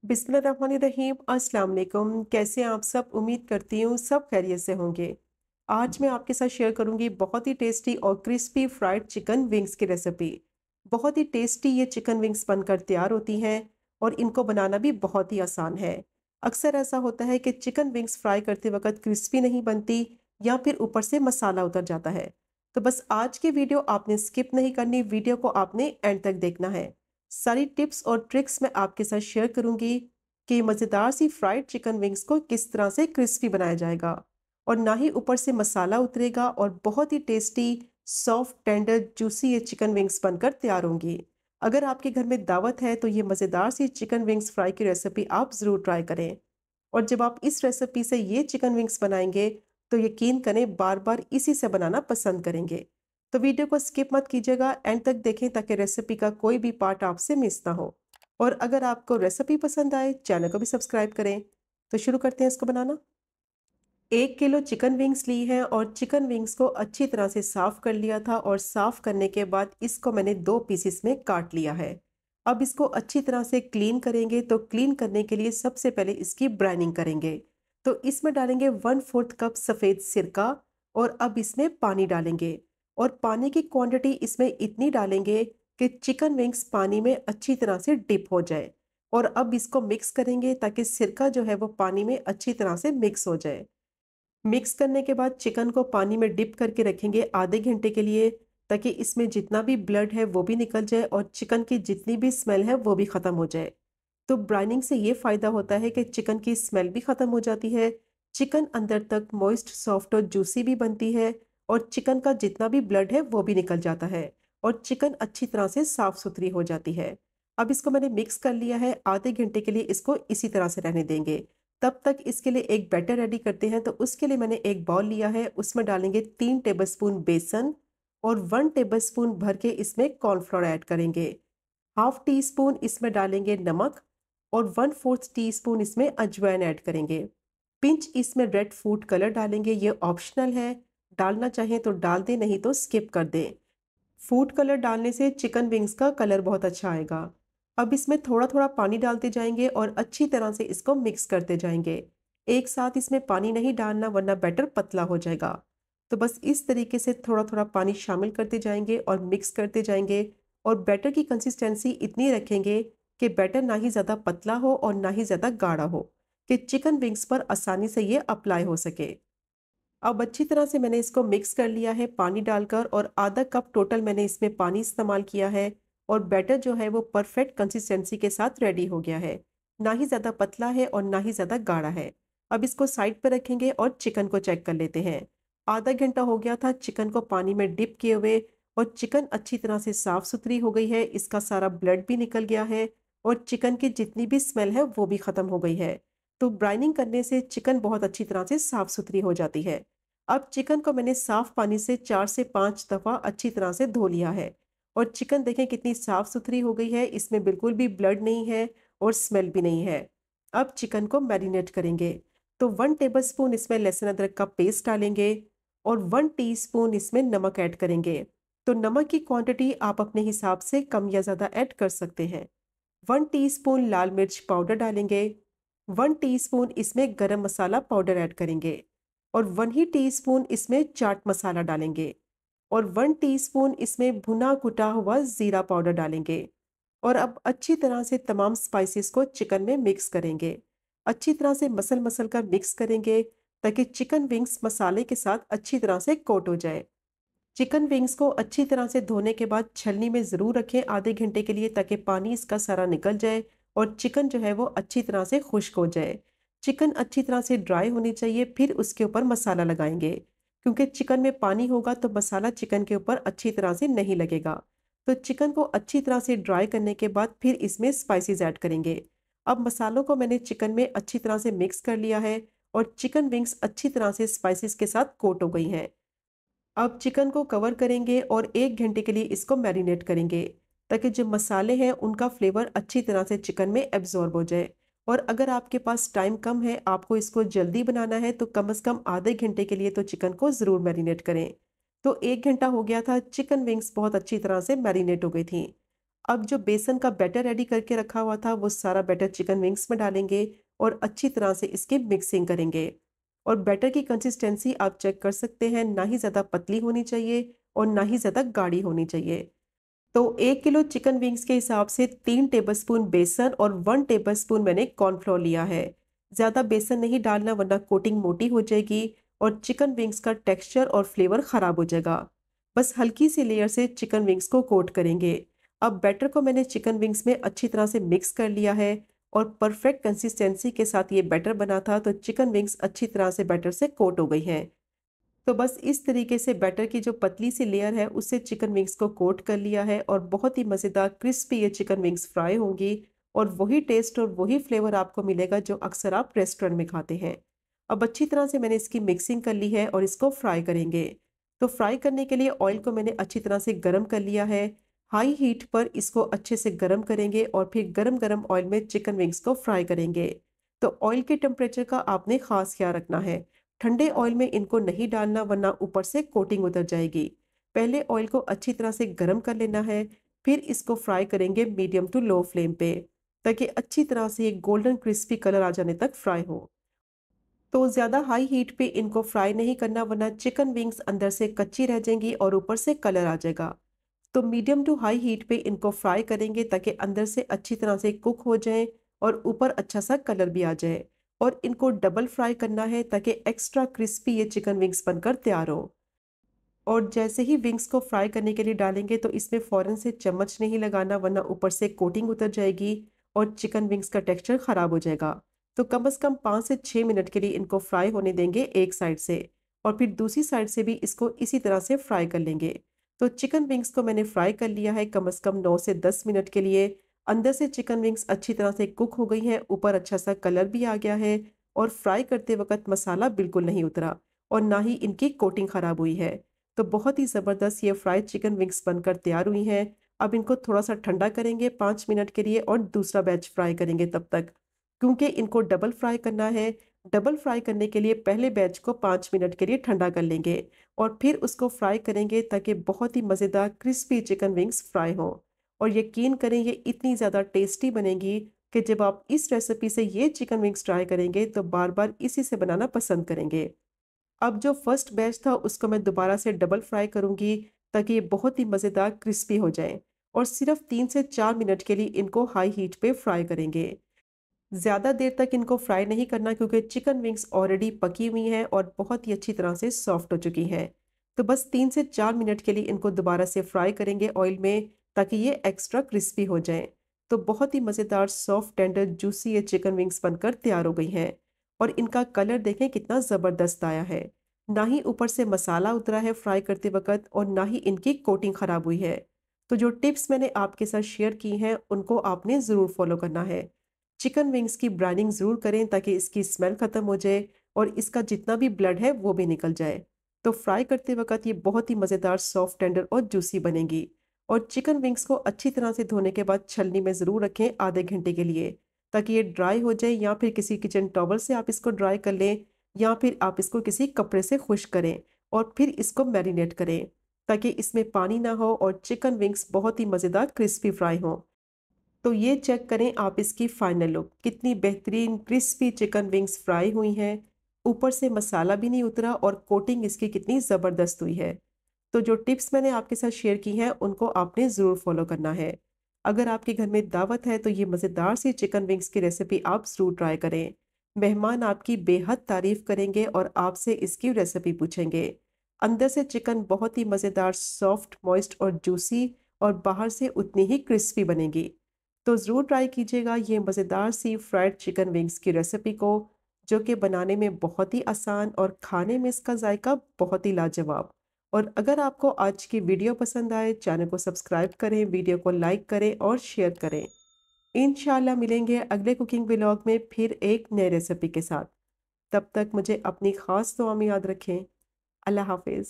बिस्मिल्लाहिर्रहमानिर्रहीम। अस्सलाम वालेकुम। कैसे हैं आप सब? उम्मीद करती हूँ सब खैरियत से होंगे। आज मैं आपके साथ शेयर करूँगी बहुत ही टेस्टी और क्रिस्पी फ्राइड चिकन विंग्स की रेसिपी। बहुत ही टेस्टी ये चिकन विंग्स बनकर तैयार होती हैं और इनको बनाना भी बहुत ही आसान है। अक्सर ऐसा होता है कि चिकन विंग्स फ्राई करते वक्त क्रिस्पी नहीं बनती या फिर ऊपर से मसाला उतर जाता है। तो बस आज की वीडियो आपने स्किप नहीं करनी, वीडियो को आपने एंड तक देखना है। सारी टिप्स और ट्रिक्स मैं आपके साथ शेयर करूंगी कि मज़ेदार सी फ्राइड चिकन विंग्स को किस तरह से क्रिस्पी बनाया जाएगा और ना ही ऊपर से मसाला उतरेगा और बहुत ही टेस्टी सॉफ्ट टेंडर जूसी ये चिकन विंग्स बनकर तैयार होंगी। अगर आपके घर में दावत है तो ये मज़ेदार सी चिकन विंग्स फ्राई की रेसिपी आप ज़रूर ट्राई करें। और जब आप इस रेसिपी से ये चिकन विंग्स बनाएंगे तो यकीन करें बार बार इसी से बनाना पसंद करेंगे। तो वीडियो को स्किप मत कीजिएगा, एंड तक देखें ताकि रेसिपी का कोई भी पार्ट आपसे मिस ना हो। और अगर आपको रेसिपी पसंद आए चैनल को भी सब्सक्राइब करें। तो शुरू करते हैं इसको बनाना। 1 किलो चिकन विंग्स ली है और चिकन विंग्स को अच्छी तरह से साफ कर लिया था और साफ करने के बाद इसको मैंने 2 पीसेस में काट लिया है। अब इसको अच्छी तरह से क्लीन करेंगे। तो क्लीन करने के लिए सबसे पहले इसकी ब्राइनिंग करेंगे। तो इसमें डालेंगे 1/4 कप सफ़ेद सिरका और अब इसमें पानी डालेंगे। और पानी की क्वांटिटी इसमें इतनी डालेंगे कि चिकन विंग्स पानी में अच्छी तरह से डिप हो जाए। और अब इसको मिक्स करेंगे ताकि सिरका जो है वो पानी में अच्छी तरह से मिक्स हो जाए। मिक्स करने के बाद चिकन को पानी में डिप करके रखेंगे आधे घंटे के लिए, ताकि इसमें जितना भी ब्लड है वो भी निकल जाए और चिकन की जितनी भी स्मेल है वो भी ख़त्म हो जाए। तो ब्राइनिंग से ये फ़ायदा होता है कि चिकन की स्मेल भी ख़त्म हो जाती है, चिकन अंदर तक मॉइस्ट सॉफ्ट और जूसी भी बनती है और चिकन का जितना भी ब्लड है वो भी निकल जाता है और चिकन अच्छी तरह से साफ़ सुथरी हो जाती है। अब इसको मैंने मिक्स कर लिया है, आधे घंटे के लिए इसको इसी तरह से रहने देंगे। तब तक इसके लिए एक बैटर रेडी करते हैं। तो उसके लिए मैंने एक बाउल लिया है, उसमें डालेंगे 3 टेबलस्पून बेसन और 1 टेबलस्पून भर के इसमें कॉर्नफ्लोर ऐड करेंगे। हाफ टी स्पून इसमें डालेंगे नमक और 1/4 टीस्पून इसमें अजवाइन ऐड करेंगे। पिंच इसमें रेड फूड कलर डालेंगे, ये ऑप्शनल है, डालना चाहें तो डाल दें, नहीं तो स्किप कर दें। फूड कलर डालने से चिकन विंग्स का कलर बहुत अच्छा आएगा। अब इसमें थोड़ा थोड़ा पानी डालते जाएंगे और अच्छी तरह से इसको मिक्स करते जाएंगे। एक साथ इसमें पानी नहीं डालना वरना बैटर पतला हो जाएगा। तो बस इस तरीके से थोड़ा थोड़ा पानी शामिल करते जाएंगे और मिक्स करते जाएंगे। और बैटर की कंसिस्टेंसी इतनी रखेंगे कि बैटर ना ही ज़्यादा पतला हो और ना ही ज़्यादा गाढ़ा हो, कि चिकन विंग्स पर आसानी से ये अप्लाई हो सके। अब अच्छी तरह से मैंने इसको मिक्स कर लिया है पानी डालकर, और आधा कप टोटल मैंने इसमें पानी इस्तेमाल किया है। और बैटर जो है वो परफेक्ट कंसिस्टेंसी के साथ रेडी हो गया है, ना ही ज़्यादा पतला है और ना ही ज़्यादा गाढ़ा है। अब इसको साइड पर रखेंगे और चिकन को चेक कर लेते हैं। आधा घंटा हो गया था चिकन को पानी में डिप किए हुए, और चिकन अच्छी तरह से साफ़ सुथरी हो गई है, इसका सारा ब्लड भी निकल गया है और चिकन की जितनी भी स्मेल है वो भी ख़त्म हो गई है। तो ब्राइनिंग करने से चिकन बहुत अच्छी तरह से साफ़ सुथरी हो जाती है। अब चिकन को मैंने साफ पानी से 4 से 5 दफ़ा अच्छी तरह से धो लिया है और चिकन देखें कितनी साफ सुथरी हो गई है, इसमें बिल्कुल भी ब्लड नहीं है और स्मेल भी नहीं है। अब चिकन को मैरिनेट करेंगे। तो 1 टेबलस्पून इसमें लहसुन अदरक का पेस्ट डालेंगे और 1 टीस्पून इसमें नमक ऐड करेंगे। तो नमक की क्वांटिटी आप अपने हिसाब से कम या ज़्यादा ऐड कर सकते हैं। 1 टीस्पून लाल मिर्च पाउडर डालेंगे। 1 टीस्पून इसमें गरम मसाला पाउडर ऐड करेंगे और 1 ही टीस्पून इसमें चाट मसाला डालेंगे और 1 टीस्पून इसमें भुना कुटा हुआ ज़ीरा पाउडर डालेंगे। और अब अच्छी तरह से तमाम स्पाइसेस को चिकन में मिक्स करेंगे। अच्छी तरह से मसल मसल कर मिक्स करेंगे ताकि चिकन विंग्स मसाले के साथ अच्छी तरह से कोट हो जाए। चिकन विंग्स को अच्छी तरह से धोने के बाद छलनी में ज़रूर रखें आधे घंटे के लिए, ताकि पानी इसका सारा निकल जाए और चिकन जो है वो अच्छी तरह से खुश्क हो जाए। चिकन अच्छी तरह से ड्राई होनी चाहिए, फिर उसके ऊपर मसाला लगाएंगे, क्योंकि चिकन में पानी होगा तो मसाला चिकन के ऊपर अच्छी तरह से नहीं लगेगा। तो चिकन को अच्छी तरह से ड्राई करने के बाद फिर इसमें स्पाइसेस ऐड करेंगे। अब मसालों को मैंने चिकन में अच्छी तरह से मिक्स कर लिया है और चिकन विंग्स अच्छी तरह से स्पाइसेस के साथ कोट हो गई हैं। अब चिकन को कवर करेंगे और 1 घंटे के लिए इसको मैरिनेट करेंगे, ताकि जो मसाले हैं उनका फ्लेवर अच्छी तरह से चिकन में एब्जॉर्ब हो जाए। और अगर आपके पास टाइम कम है, आपको इसको जल्दी बनाना है, तो कम से कम आधे घंटे के लिए तो चिकन को ज़रूर मैरिनेट करें। तो 1 घंटा हो गया था, चिकन विंग्स बहुत अच्छी तरह से मैरिनेट हो गई थी। अब जो बेसन का बैटर रेडी करके रखा हुआ था वो सारा बैटर चिकन विंग्स में डालेंगे और अच्छी तरह से इसकी मिक्सिंग करेंगे। और बैटर की कंसिस्टेंसी आप चेक कर सकते हैं, ना ही ज़्यादा पतली होनी चाहिए और ना ही ज़्यादा गाढ़ी होनी चाहिए। तो 1 किलो चिकन विंग्स के हिसाब से 3 टेबलस्पून बेसन और 1 टेबलस्पून मैंने कॉर्नफ्लोर लिया है। ज़्यादा बेसन नहीं डालना वरना कोटिंग मोटी हो जाएगी और चिकन विंग्स का टेक्सचर और फ्लेवर ख़राब हो जाएगा। बस हल्की सी लेयर से चिकन विंग्स को कोट करेंगे। अब बैटर को मैंने चिकन विंग्स में अच्छी तरह से मिक्स कर लिया है और परफेक्ट कंसिस्टेंसी के साथ ये बैटर बना था, तो चिकन विंग्स अच्छी तरह से बैटर से कोट हो गई हैं। तो बस इस तरीके से बैटर की जो पतली सी लेयर है उससे चिकन विंग्स को कोट कर लिया है और बहुत ही मज़ेदार क्रिस्पी ये चिकन विंग्स फ्राई होंगी और वही टेस्ट और वही फ्लेवर आपको मिलेगा जो अक्सर आप रेस्टोरेंट में खाते हैं। अब अच्छी तरह से मैंने इसकी मिक्सिंग कर ली है और इसको फ्राई करेंगे। तो फ्राई करने के लिए ऑयल को मैंने अच्छी तरह से गर्म कर लिया है। हाई हीट पर इसको अच्छे से गर्म करेंगे और फिर गरम गरम ऑयल में चिकन विंग्स को फ्राई करेंगे। तो ऑयल के टेम्परेचर का आपने खास ख्याल रखना है। ठंडे ऑयल में इनको नहीं डालना वरना ऊपर से कोटिंग उतर जाएगी। पहले ऑयल को अच्छी तरह से गर्म कर लेना है, फिर इसको फ्राई करेंगे मीडियम टू लो फ्लेम पे, ताकि अच्छी तरह से ये गोल्डन क्रिस्पी कलर आ जाने तक फ्राई हो। तो ज़्यादा हाई हीट पे इनको फ्राई नहीं करना वरना चिकन विंग्स अंदर से कच्ची रह जाएंगी और ऊपर से कलर आ जाएगा। तो मीडियम टू हाई हीट पे इनको फ्राई करेंगे ताकि अंदर से अच्छी तरह से कुक हो जाएं और ऊपर अच्छा सा कलर भी आ जाए। और इनको डबल फ्राई करना है ताकि एक्स्ट्रा क्रिस्पी ये चिकन विंग्स बनकर तैयार हो। और जैसे ही विंग्स को फ्राई करने के लिए डालेंगे तो इसमें फ़ौरन से चम्मच नहीं लगाना वरना ऊपर से कोटिंग उतर जाएगी और चिकन विंग्स का टेक्सचर ख़राब हो जाएगा। तो कम से कम 5 से 6 मिनट के लिए इनको फ्राई होने देंगे एक साइड से और फिर दूसरी साइड से भी इसको इसी तरह से फ्राई कर लेंगे। तो चिकन विंग्स को मैंने फ्राई कर लिया है कम से कम 9 से 10 मिनट के लिए। अंदर से चिकन विंग्स अच्छी तरह से कुक हो गई हैं, ऊपर अच्छा सा कलर भी आ गया है और फ्राई करते वक़्त मसाला बिल्कुल नहीं उतरा और ना ही इनकी कोटिंग ख़राब हुई है। तो बहुत ही ज़बरदस्त ये फ्राइड चिकन विंग्स बनकर तैयार हुई हैं। अब इनको थोड़ा-सा ठंडा करेंगे 5 मिनट के लिए और दूसरा बैच फ्राई करेंगे तब तक। क्योंकि इनको डबल फ्राई करना है, डबल फ्राई करने के लिए पहले बैच को 5 मिनट के लिए ठंडा कर लेंगे और फिर उसको फ्राई करेंगे ताकि बहुत ही मज़ेदार क्रिस्पी चिकन विंग्स फ्राई हों। और यकीन करें ये इतनी ज़्यादा टेस्टी बनेंगी कि जब आप इस रेसिपी से ये चिकन विंग्स ट्राई करेंगे तो बार-बार इसी से बनाना पसंद करेंगे। अब जो फर्स्ट बैच था उसको मैं दोबारा से डबल फ्राई करूँगी ताकि ये बहुत ही मज़ेदार क्रिस्पी हो जाएँ और सिर्फ़ 3 से 4 मिनट के लिए इनको हाई हीट पे फ्राई करेंगे। ज़्यादा देर तक इनको फ्राई नहीं करना क्योंकि चिकन विंग्स ऑलरेडी पकी हुई हैं और बहुत ही अच्छी तरह से सॉफ्ट हो चुकी हैं। तो बस 3 से 4 मिनट के लिए इनको दोबारा से फ्राई करेंगे ऑयल में ताकि ये एक्स्ट्रा क्रिस्पी हो जाएँ। तो बहुत ही मज़ेदार सॉफ्ट टेंडर जूसी ये चिकन विंग्स बनकर तैयार हो गई हैं और इनका कलर देखें कितना ज़बरदस्त आया है। ना ही ऊपर से मसाला उतरा है फ्राई करते वक़्त और ना ही इनकी कोटिंग ख़राब हुई है। तो जो टिप्स मैंने आपके साथ शेयर की हैं उनको आपने ज़रूर फ़ॉलो करना है। चिकन विंग्स की ब्राइनिंग ज़रूर करें ताकि इसकी स्मेल ख़त्म हो जाए और इसका जितना भी ब्लड है वो भी निकल जाए। तो फ्राई करते वक़्त ये बहुत ही मज़ेदार सॉफ्ट टेंडर और जूसी बनेगी। और चिकन विंग्स को अच्छी तरह से धोने के बाद छलनी में ज़रूर रखें आधे घंटे के लिए ताकि ये ड्राई हो जाए, या फिर किसी किचन टॉवल से आप इसको ड्राई कर लें या फिर आप इसको किसी कपड़े से खुश्क करें और फिर इसको मैरिनेट करें ताकि इसमें पानी ना हो और चिकन विंग्स बहुत ही मज़ेदार क्रिस्पी फ्राई हों। तो ये चेक करें आप इसकी फाइनल लुक, कितनी बेहतरीन क्रिस्पी चिकन विंग्स फ्राई हुई हैं। ऊपर से मसाला भी नहीं उतरा और कोटिंग इसकी कितनी ज़बरदस्त हुई है। तो जो टिप्स मैंने आपके साथ शेयर की हैं उनको आपने ज़रूर फॉलो करना है। अगर आपके घर में दावत है तो ये मज़ेदार सी चिकन विंग्स की रेसिपी आप ज़रूर ट्राई करें। मेहमान आपकी बेहद तारीफ़ करेंगे और आपसे इसकी रेसिपी पूछेंगे। अंदर से चिकन बहुत ही मज़ेदार सॉफ्ट मॉइस्ट और जूसी और बाहर से उतनी ही क्रिस्पी बनेगी। तो ज़रूर ट्राई कीजिएगा ये मज़ेदार सी फ्राइड चिकन विंग्स की रेसिपी को, जो कि बनाने में बहुत ही आसान और खाने में इसका जायका बहुत ही लाजवाब। और अगर आपको आज की वीडियो पसंद आए, चैनल को सब्सक्राइब करें, वीडियो को लाइक करें और शेयर करें। इंशाल्लाह मिलेंगे अगले कुकिंग व्लॉग में फिर एक नए रेसिपी के साथ। तब तक मुझे अपनी ख़ास दुआ में याद रखें। अल्लाह हाफ़िज़।